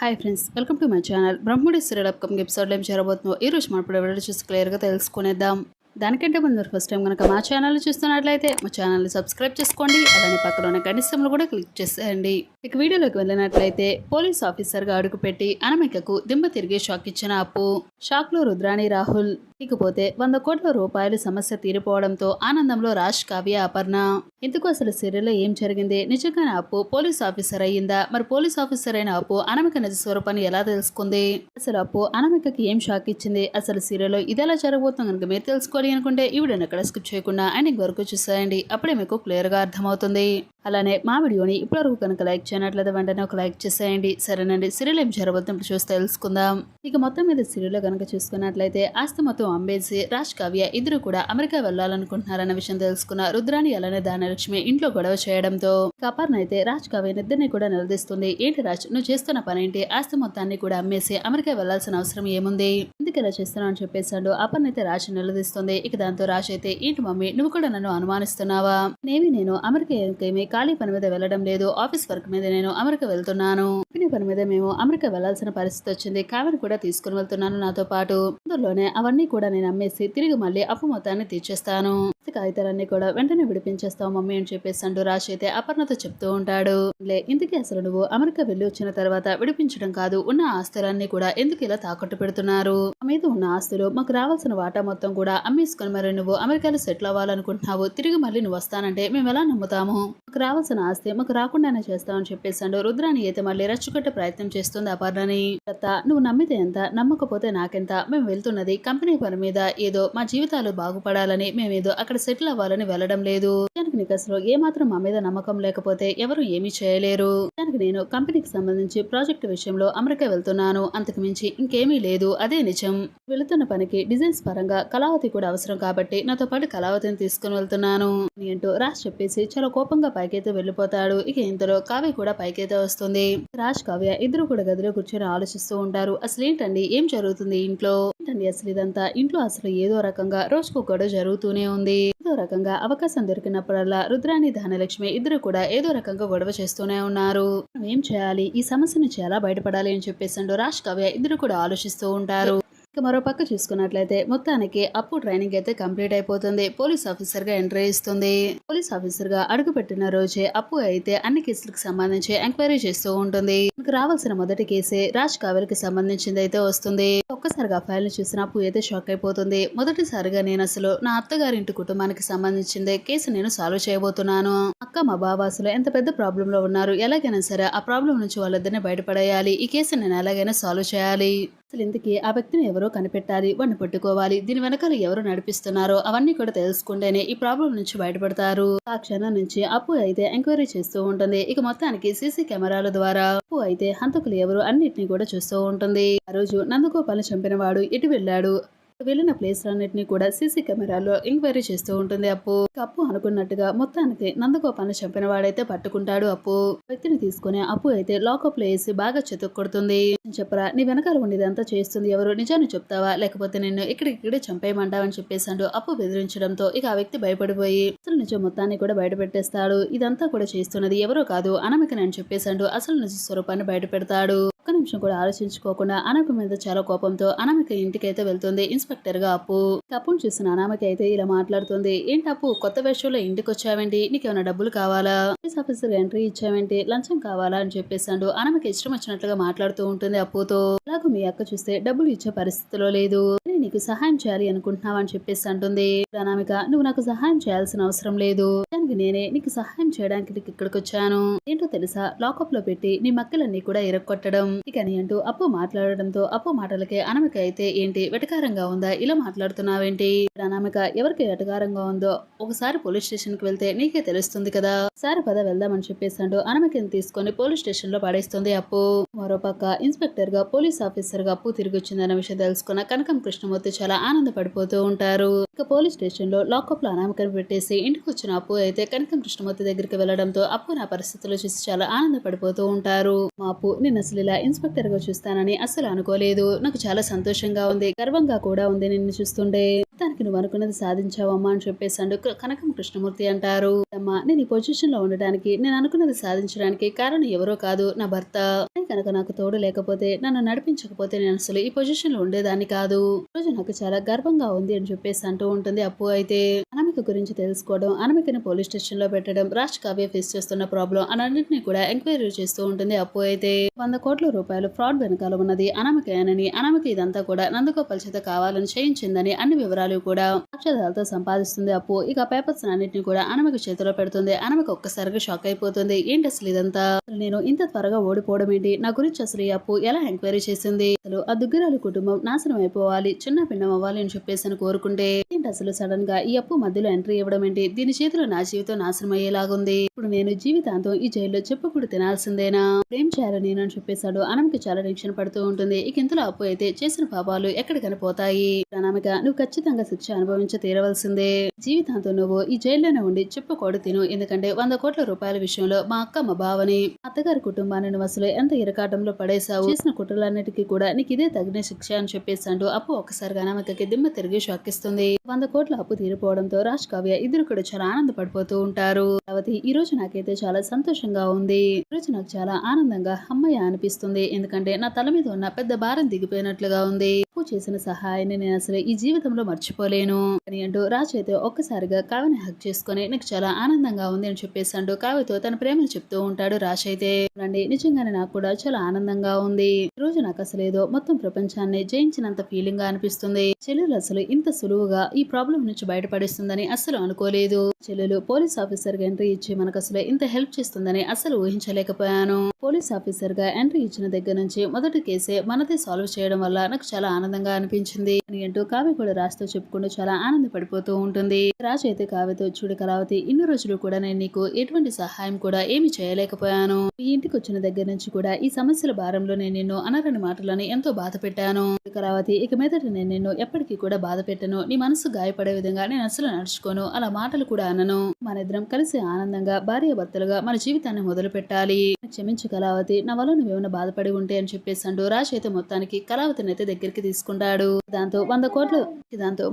Hi friends, welcome to my channel. Brahmudi serial upcoming ఎపిసోడ్లో ఏం చేరబోతుందో ఈ రోజు మనం ఇప్పుడు వీడియో చూసి క్లియర్గా తెలుసుకునేద్దాం. దానికంటే ముందు మీరు ఫస్ట్ టైం కనుక మా ఛానల్ చూస్తున్నట్లయితే మా ఛానల్ని సబ్స్క్రైబ్ చేసుకోండి. అలానే పక్కన ఉన్న గంట సింబల్ కూడా క్లిక్ చేసేయండి. ఇక వీడియోలోకి వెళ్ళినట్లయితే పోలీస్ ఆఫీసర్గా అడుగుపెట్టి అనామికకు దిమ్మ తిరిగి షాక్ ఇచ్చిన అప్పు. షాక్లో రుద్రాణి, రాహుల్. ఇకపోతే 100 కోట్ల రూపాయలు సమస్య తీరిపోవడంతో ఆనందంలో రాజ్, కావ్య, అపర్ణ. ఇందుకు అసలు సీరియల్లో ఏం జరిగింది? నిజంగానే అప్పు పోలీస్ ఆఫీసర్ అయ్యిందా? మరి పోలీస్ ఆఫీసర్ అయిన అప్పు అనామిక నిజ స్వరూపాన్ని ఎలా తెలుసుకుంది? అసలు అప్పు అనామికకి ఏం షాక్ ఇచ్చింది? అసలు సీరియల్లో ఇదెలా జరగబోతుంది కనుక మీరు తెలుసుకోవాలి అనుకుంటే ఈ వీడియోని ఎక్కడ స్కిప్ చేయకుండా ఎండింగ్ వరకు చూసేయండి. అప్పుడే మీకు క్లియర్ గా అర్థమవుతుంది. అలానే మా వీడియోని ఇప్పటివరకు కనుక లైక్ చేయనట్లయితే వెంటనే ఒక లైక్ చేసేయండి. సరేనండి, సీరియల్ ఏం జరగబోతుంది ఇప్పుడు చూసి తెలుసుకుందాం. ఇక మొత్తం మీద సీరియల్లో కనుక చూసుకున్నట్లయితే ఆస్తి మొత్తం అమ్మేసి రాజ్, కావ్య ఇద్దరు కూడా అమెరికా వెళ్లాలనుకుంటున్నారన్న విషయం తెలుసుకున్న రుద్రాణి అలానే ధనలక్ష్మి ఇంట్లో గొడవ చేయడంతో అపర్ణ అయితే రాజ్, కావ్య ఇద్దరిని కూడా నిలదీస్తుంది. ఏంటి రాజ్, నువ్వు చేస్తున్న పనేంటి? ఆస్తి మొత్తాన్ని కూడా అమ్మేసి అమెరికా వెళ్లాల్సిన అవసరం ఏముంది? ఎందుకు ఇలా చేస్తున్నావు అని చెప్పేశాడు. అపర్ణ అయితే రాజ్ నిలదీస్తుంది. ఇక దాంతో రాజ్ అయితే, ఏంటి మమ్మీ, నువ్వు కూడా నన్ను అనుమానిస్తున్నావా? నేను అమెరికా ఏమి ఖాళీ పని మీద వెళ్ళడం లేదు. ఆఫీస్ వర్క్ మీద నేను అమెరికా వెళ్తున్నాను. పని మీద మేము అమెరికా వెళ్లాల్సిన పరిస్థితి వచ్చింది. కావ్యను కూడా తీసుకుని వెళ్తున్నాను నాతో పాటు. అందులోనే అవన్నీ కూడా నేను అమ్మేసి తిరిగి మళ్ళీ అప్పు మొత్తాన్ని తీర్చేస్తాను. కాగితాలన్నీ కూడా వెంటనే విడిపించేస్తావు మమ్మీ అని చెప్పేసి రాజ్ అయితే అపర్ణతో చెప్తూ ఉంటాడు. ఇందుకే అసలు నువ్వు అమెరికా వెళ్ళి వచ్చిన తర్వాత విడిపించడం కాదు, ఉన్న ఆస్తులన్నీ కూడా ఎందుకు ఇలా తాకట్టు పెడుతున్నారు? మీద ఉన్న ఆస్తులు మాకు రావాల్సిన వాటా మొత్తం కూడా అమ్మేసుకుని మరి నువ్వు అమెరికాలో సెటిల్ అవ్వాలనుకుంటున్నావు. తిరిగి మళ్ళీ నువ్వు వస్తానంటే మేము ఎలా నమ్ముతాము? మాకు రావాల్సిన ఆస్తి మాకు రాకుండానే చేస్తామని చెప్పేసాడు. రుద్రాణి అయితే మళ్ళీ రచ్చుకట్టే ప్రయత్నం చేస్తుంది అపర్ణని. నువ్వు నమ్మితే ఎంత, నమ్మకపోతే నాకెంత? మేము వెళ్తున్నది కంపెనీ పని మీద, ఏదో మా జీవితాలు బాగుపడాలని, మేమేదో అక్కడ సెటిల్ అవ్వాలని వెళ్ళడం లేదు. దానికి నీకు అసలు ఏమాత్రం మా మీద నమ్మకం లేకపోతే ఎవరు ఏమీ చేయలేరు. దానికి నేను కంపెనీకి సంబంధించి ప్రాజెక్టు విషయంలో అమెరికా వెళ్తున్నాను, అంతకు మించి ఇంకేమీ లేదు, అదే నిజం. వెళుతున్న పనికి డిజైన్స్ పరంగా కళావతి కూడా అవసరం కాబట్టి నాతో పాటు కళావతిని తీసుకుని వెళ్తున్నాను అంటూ రాజ్ చెప్పేసి చాలా కోపంగా పైకైతే వెళ్లిపోతాడు. ఇక ఇంతలో కావ్య కూడా పైకైతే వస్తుంది. రాజ్, కావ్య ఇద్దరు కూడా గదిలో కూర్చొని ఆలోచిస్తూ ఉంటారు. అసలు ఏంటండి, ఏం జరుగుతుంది ఇంట్లో? ఏంటండి అసలు ఇదంతా? ఇంట్లో అసలు ఏదో రకంగా రోజుకు గొడవ జరుగుతూనే ఉంది. ఏదో రకంగా అవకాశం దొరికినప్పుడల్లా రుద్రాణి, ధనలక్ష్మి ఇద్దరు కూడా ఏదో రకంగా గొడవ చేస్తూనే ఉన్నారు. ఏం చేయాలి, ఈ సమస్య నుంచి ఎలా బయటపడాలి అని చెప్పేసి రాజ్, కావ్య ఇద్దరు కూడా ఆలోచిస్తూ ఉంటారు. ఇక మరో పక్క చూసుకున్నట్లయితే మొత్తానికి అప్పు ట్రైనింగ్ అయితే కంప్లీట్ అయిపోతుంది. పోలీస్ ఆఫీసర్ గా ఎంట్రీ ఇస్తుంది. పోలీస్ ఆఫీసర్ గా అడుగు పెట్టిన రోజే అప్పు అయితే అన్ని కేసులకు సంబంధించి ఎంక్వైరీ చేస్తూ ఉంటుంది. మనకు రావాల్సిన మొదటి కేసే రాజ్, కావ్యకి సంబంధించింది అయితే వస్తుంది. ఒక్కసారిగా ఫైల్ ని చూసిన అప్పు అయితే షాక్ అయిపోతుంది. మొదటిసారిగా నేను అసలు నా అత్తగారింటి కుటుంబానికి సంబంధించింది కేసు నేను సాల్వ్ చేయబోతున్నాను. అక్క, మా బావ అసలు ఎంత పెద్ద ప్రాబ్లం లో ఉన్నారు, ఎలాగైనా సరే ఆ ప్రాబ్లం నుంచి వాళ్ళిద్దరిని బయటపడేయాలి. ఈ కేసు నేను ఎలాగైనా సాల్వ్ చేయాలి. అసలు ఇంతకీ ఆ వ్యక్తిని ఎవరో కనిపెట్టాలి, వాడిని పట్టుకోవాలి. దీని వెనకాల ఎవరు నడిపిస్తున్నారో అవన్నీ కూడా తెలుసుకుంటేనే ఈ ప్రాబ్లం నుంచి బయటపడతారు. ఆ క్షణం నుంచి అప్పు అయితే ఎంక్వైరీ చేస్తూ ఉంటుంది. ఇక మొత్తానికి సీసీ కెమెరాల ద్వారా అప్పు అయితే హంతకులు ఎవరు అన్నిటిని కూడా చూస్తూ ఉంటుంది. ఆ రోజు నందగోపాల్ని చంపిన వాడు ఎటు వెళ్ళాడు, వెళ్లిన ప్లేస్ అన్నిటిని కూడా సీసీ కెమెరాలో ఎంక్వైరీ చేస్తూ ఉంటుంది అప్పు. అనుకున్నట్టుగా మొత్తానికి నందగోపాల్ని చంపిన వాడైతే పట్టుకుంటాడు అప్పు. వ్యక్తిని తీసుకుని అప్పు అయితే లాకప్ లో వేసి బాగా చెతుక్కొడుతుంది. చెప్పరా, నీ వెనకాల ఉండేదంతా చేస్తుంది ఎవరు? నిజాన్ని చెప్తావా, లేకపోతే నిన్ను ఇక్కడికిక్కడే చంపేయమంటావని చెప్పేశాడు అప్పు బెదిరించడంతో ఇక ఆ వ్యక్తి భయపడిపోయి అసలు నిజం మొత్తాన్ని కూడా బయట పెట్టేస్తాడు. ఇదంతా కూడా చేస్తున్నది ఎవరో కాదు అనామికని అని చెప్పేశాడు. అసలు నిజ స్వరూపాన్ని బయట పెడతాడు. ఒక్క నిమిషం కూడా ఆలోచించుకోకుండా అనామిక మీద చాలా కోపంతో అనామిక ఇంటికైతే వెళ్తుంది ఇన్స్పెక్టర్ గా అప్పు. అప్పును చూసిన అనామిక అయితే ఇలా మాట్లాడుతుంది. ఏంటి అప్పు, కొత్త వేషంలో ఇంటికి వచ్చావేంటి? నీకేమైనా డబ్బులు కావాలా? పోలీస్ ఆఫీసర్ ఎంట్రీ ఇచ్చావేంటి? లంచం కావాలా అని చెప్పేసాడు. అనామిక ఇష్టం వచ్చినట్లుగా మాట్లాడుతూ ఉంటుంది అప్పుతో. అలాగూ మీ అక్క చూస్తే డబ్బులు ఇచ్చే పరిస్థితిలో లేదు, నీకు సహాయం చేయాలి అనుకుంటున్నావా అని చెప్పేసి అంటుంది. అనామిక, నువ్వు నాకు సహాయం చేయాల్సిన అవసరం లేదు, దానికి నేనే నీకు సహాయం చేయడానికి నీకు ఇక్కడికి వచ్చాను. ఏంటో తెలుసా, లాకప్ లో పెట్టి నీ మక్కలన్నీ కూడా ఇరక్కొట్టడం ఇకని అంటూ అప్పు మాట్లాడడంతో అప్పు మాటలకే అనామిక అయితే, ఏంటి వెటకారంగా ఉందా, ఇలా మాట్లాడుతున్నావేంటి? అనామిక, ఎవరికి వెటకారంగా ఉందో ఒకసారి పోలీస్ స్టేషన్ కి వెళ్తే నీకే తెలుస్తుంది కదా, సరే పద వెళ్దామని చెప్పేసాడు. అనామికని తీసుకొని పోలీస్ స్టేషన్ లో పడేస్తుంది అప్పు. మరోపక్క ఇన్స్పెక్టర్ గా పోలీస్ ఆఫీసర్ గా అప్పు తిరిగి వచ్చిందన్న విషయం తెలుసుకున్న కనకం, కృష్ణమూర్తి చాలా ఆనందపడిపోతూ ఉంటారు. ఇక పోలీస్ స్టేషన్ లో లాకప్ లో అనామికను పెట్టేసి ఇంటికి వచ్చిన అప్పు అయితే కనకం, కృష్ణమూర్తి దగ్గరికి వెళ్లడంతో అప్పు నా పరిస్థితులు చూసి చాలా ఆనందపడిపోతూ ఉంటారు. మా అప్పు, నేను అసలు ఇలా ఇన్స్పెక్టర్ గా చూస్తానని అస్సలు అనుకోలేదు. నాకు చాలా సంతోషంగా ఉంది, గర్వంగా కూడా ఉంది నిన్ను చూస్తుంటే. మొత్తానికి నువ్వు అనుకున్నది సాధించావమ్మా అని చెప్పేసాడు కనకం కృష్ణమూర్తి అంటారు. అమ్మా నేను ఈ పొజిషన్ లో ఉండడానికి, నేను అనుకున్నది సాధించడానికి కారణం ఎవరో కాదు, నా భర్త. కనుక నాకు తోడు లేకపోతే, నన్ను నడిపించకపోతే నేను అసలు ఈ పొజిషన్ లో ఉండేదాన్ని కాదు. రోజు నాకు చాలా గర్వంగా ఉంది అని చెప్పేసి అంటూ ఉంటుంది అప్పు. అయితే అనామిక గురించి తెలుసుకోవడం, అనామికని పోలీస్ స్టేషన్ లో పెట్టడం, రాజ్ కావ్య ఫేస్ చేస్తున్న ప్రాబ్లం అన్నింటినీ కూడా ఎంక్వైరీ చేస్తూ ఉంటుంది అప్పు. అయితే 100 కోట్ల రూపాయలు ఫ్రాడ్ వెనకాల ఉన్నది అనామికేనని, అనామిక ఇదంతా కూడా నందగోపాల్ చేత కావాలని చేయించిందని అన్ని వివరాలు కూడా సాక్ష్యాధారాలతో సంపాదిస్తుంది అప్పు. ఇక పేపర్స్ అన్నింటినీ కూడా అనామిక చేతిలో పెడుతుంది. అనామిక ఒక్కసారిగా షాక్ అయిపోతుంది. ఏంటి అసలు ఇదంతా, నేను ఇంత త్వరగా ఓడిపోవడం ఏంటి, నా గురించి అసలు ఈ అప్పు ఎలా ఎంక్వైరీ చేసింది, అసలు ఆ దుగ్గిరాలి కుటుంబం నాశనం అయిపోవాలి, చిన్న పిండం అవ్వాలి అని చెప్పేసి అని కోరుకుంటే ఏంటి అసలు సడన్ గా ఈ అప్పు మధ్యలో ఎంట్రీ ఇవ్వడం ఏంటి, దీని చేతిలో నా జీవితం నాశనం అయ్యేలాగుంది, ఇప్పుడు నేను జీవితాంతం ఈ జైల్లో చెప్పుకుడు తినాల్సిందేనా, ఏం చేయాలి నేను అని చెప్పేశాడు. అనామిక చాలా టెన్షన్ పడుతూ ఉంటుంది. ఇక ఇంతలో అప్పు అయితే చేసిన పాపాలు ఎక్కడికని పోతాయి, అనామిక నువ్వు ఖచ్చితంగా శిక్ష అనుభవించి తీరవలసిందే, జీవితాంతం నువ్వు ఈ జైల్లోనే ఉండి చెప్పుకోడు తిను, ఎందుకంటే 100 కోట్ల రూపాయల విషయంలో మా అక్క మా బావని అత్తగారి కుటుంబాన్ని నువ్వు అసలు ఎంత ఇరకాటంలో పడేశావు, చేసిన కుట్రలన్నిటికీ కూడా నీకు ఇదే తగిన శిక్ష అని చెప్పేసాడు అప్పు. ఒక్కసారిగా అనామికకి దిమ్మ తిరిగి షాక్ ఇస్తుంది. 100 కోట్ల అప్పు తీరిపోవడంతో రాజ్ కావ్య ఇద్దరు కూడా చాలా ఆనందపడిపోతూ ఉంటారు. కాబట్టి ఈ రోజు నాకైతే చాలా సంతోషంగా ఉంది, ఈ రోజు నాకు చాలా ఆనందంగా అమ్మయ్య అనిపిస్తుంది, ఎందుకంటే నా తల మీద ఉన్న పెద్ద భారం దిగిపోయినట్లుగా ఉంది, అప్పు చేసిన సహాయాన్ని నేను అసలు ఈ జీవితంలో మర్చిపోలేను అని అంటూ రాజ్ అయితే ఒక్కసారిగా కావ్యని హక్ చేసుకుని నాకు చాలా ఆనందంగా ఉంది అని చెప్పేసాడు. కావ్యతో తన ప్రేమను చెప్తూ ఉంటాడు రాజ్ అయితే. రండి, నిజంగానే నాకు కూడా చాలా ఆనందంగా ఉంది, ఈ రోజు నాకు అసలు ఏదో మొత్తం ప్రపంచాన్ని జయించినంత ఫీలింగ్ గా అనిపిస్తుంది, చెల్లెలు అసలు ఇంత సులువుగా ఈ ప్రాబ్లం నుంచి బయటపడిస్తుందని అస్సలు అనుకోలేదు, చెల్లెలు పోలీస్ ఆఫీసర్ గా ఎంట్రీ ఇచ్చి మనకు అసలు ఇంత హెల్ప్ చేస్తుందని అస్సలు ఊహించలేకపోయాను, పోలీస్ ఆఫీసర్ గా ఎంట్రీ ఇచ్చిన దగ్గర నుంచి మొదటి కేసే మనదే సాల్వ్ చేయడం వల్ల నాకు చాలా ఆనందంగా అనిపించింది అని అంటూ కావ్య కూడా రాజ్తో చెప్పుకుంటూ చాలా ఆనందపడిపోతూ ఉంటుంది. రాజ్ అయితే కావ్యతో, చూడు కళావతి, ఇన్ని రోజులు కూడా నేను నీకు ఎటువంటి సహాయం కూడా ఏమి చేయలేకపోయాను, ఈ ఇంటికి వచ్చిన దగ్గర నుంచి కూడా ఈ సమస్యల భారంలో నేను నిన్ను అనరని మాటలని ఎంతో బాధ పెట్టాను కళావతి, ఇక మీదట నేను నిన్ను ఎప్పటికీ కూడా బాధ పెట్టను, నీ మనసు గాయపడే విధంగా నేను అసలు నడుచుకోను, అలా మాటలు కూడా అనను, మన ఇద్దరం కలిసి ఆనందంగా భార్యాభర్తలుగా మన జీవితాన్ని మొదలు పెట్టాలి, క్షమించు కళావతి, నా వల్ల నువ్వేమైనా బాధపడి ఉంటే అని చెప్పేసాడు. రాజ్ అయితే మొత్తానికి కళావతిని అయితే దగ్గరికి తీసుకుంటాడు. దాంతో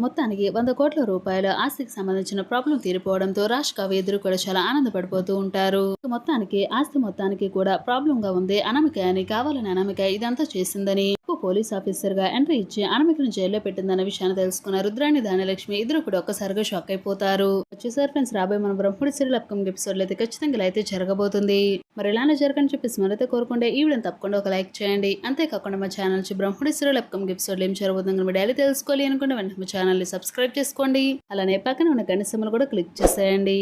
మొత్తానికి 100 కోట్ల రూపాయల ఆస్తికి సంబంధించిన ప్రాబ్లం తీరిపోవడంతో రాజ్ కావ్య ఇద్దరు కూడా చాలా ఆనందపడిపోతూ ఉంటారు. మొత్తానికి ఆస్తి మొత్తానికి కూడా ప్రాబ్లం గా ఉంది అనామిక అని, కావాలని అనామిక ఇదంతా చేసిందని పోలీస్ ఆఫీసర్ గా ఎంట్రీ ఇచ్చి అనామికను జైల్లో పెట్టిందన్న విషయాన్ని తెలుసుకున్న రుద్రాణి ధాన్యలక్ష్మి ఇద్దరు కూడా ఒక్కసారిగా షాక్ అయిపోతారు. వచ్చేసారి ఫ్రెండ్స్, రాబోయే మన బ్రహ్మడి సీరియల్ అప్కమింగ్ ఎపిసోడ్ అయితే ఖచ్చితంగా అయితే జరగబోతుంది. మరి ఇలానే జరగని చెప్పేసి మరైతే కోరుకుంటే ఈ వీడియోని తప్పకుండా ఒక లైక్ చేయండి. అంతేకాకుండా మా ఛానల్ నుంచి బ్రహ్మడి సీరియల్ అప్కమింగ్ ఎపిసోడ్ ఏం జరగబోతుందో మీరు డైలీ తెలుసుకోవాలి అనుకుంటే వెంటనే మా ఛానల్ ని సబ్స్క్రైబ్ చేసుకోండి. అలానే పక్కన ఉన్న గంట సింబల్ కూడా క్లిక్ చేసేయండి.